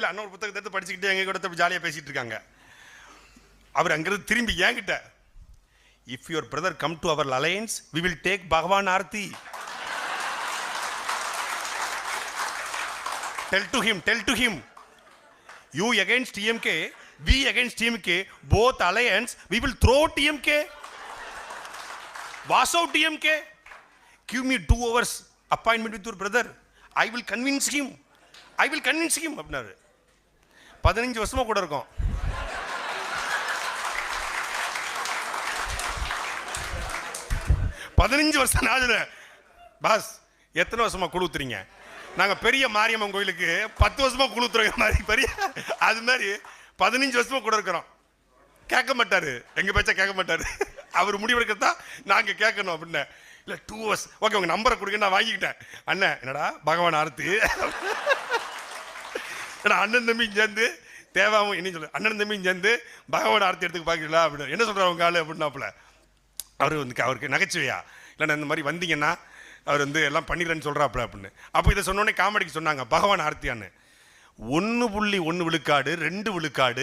அண்ணன் ஒரு புத்தகத்தை எடுத்து படிச்சுக்கிட்டு எங்க கூட ஜாலியாக பேசிட்டு இருக்காங்க. அவர் அங்கிருந்து திரும்பி என்கிட்ட, if your brother come to our alliance we will take Bhagwan aarti. Tell to him, you against TMK, we against TMK, both alliance, we will throw TMK. Wash out TMK. Give me 2 hours appointment with your brother. I will convince him. அப்படின்னாரு. 15 வருஷமா கூட இருக்கும். வருஷம் ஆகுது. Pass எத்தனை வருஷமா குழுத்துறீங்க? நாங்கள் பெரிய மாரியம்மன் கோயிலுக்கு 10 வருஷமா குழுத்துறோம் மாதிரி பெரிய அது மாதிரி 15 வருஷமா கூட இருக்கிறோம். கேட்க மாட்டாரு, எங்க பேச்சா கேட்க மாட்டாரு. அவர் முடிவெடுக்கிறதா நாங்கள் கேட்கணும் அப்படின்னு. இல்லை 2 hours ஓகே உங்க நம்பரை கொடுங்க, நான் வாங்கிக்கிட்டேன். அண்ணன் என்னடா பகவான் ஆர்த்தி. ஏன்னா அண்ணன் தம்பியும் சேர்ந்து தேவாவும் என்ன சொல்லு, அண்ணன் தம்பியும் சேர்ந்து பகவான் ஆர்த்தி எடுத்துக்க பார்க்கலாம் அப்படின்னு. என்ன சொல்றாரு உங்க ஆளு அப்படின்னாப்புல. அவருக்கு நகைச்சுவையா இல்லைன்னா இந்த மாதிரி வந்தீங்கன்னா அவர் எல்லாம் பண்ணிடுறேன்னு சொல்கிறாப்புல அப்படின்னு. அப்போ இதை சொன்னோடனே காமெடிக்கு சொன்னாங்க பகவான் ஆர்த்தியான்னு. 1.1 விழுக்காடு 2 விழுக்காடு